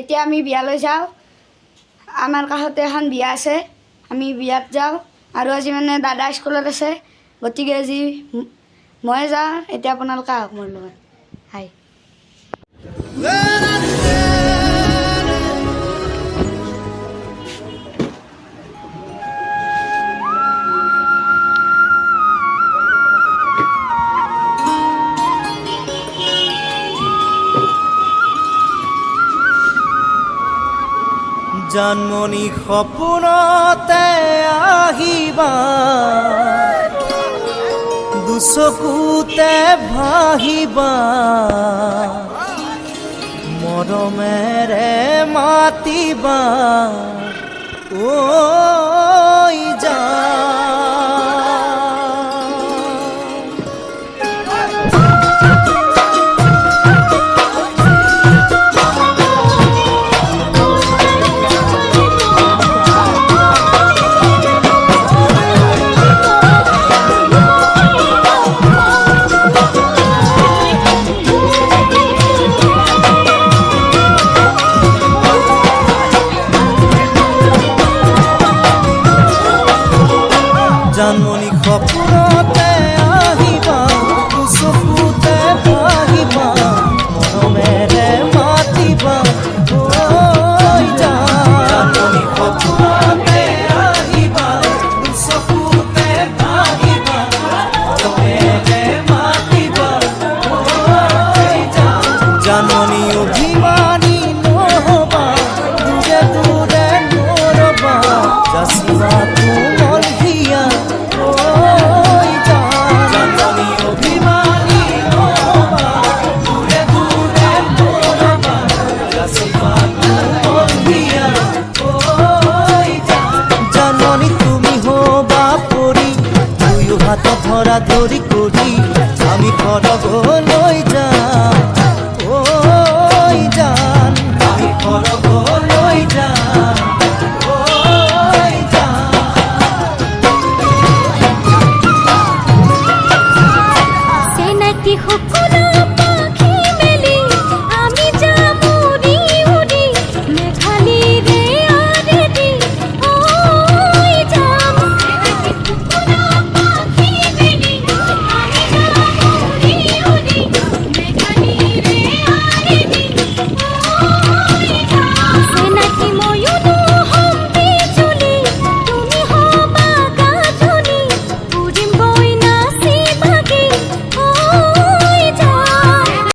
এতিয়া আমি বিয়ালৈ যাওঁ। আমাৰ কাষতে এখন বিয়া আছে, আমি বিয়াত যাওঁ। আৰু আজি মানে দাদা স্কুলত আছে, গতিকে আজি মই যাওঁ। এতিয়া আপোনালোকে আহক মোৰ লগত। হাই জানমণি সপোনতে আহিবা, দুচকুতে ভাহিবা, মৰমেৰে মাতিবা, ঐ জান।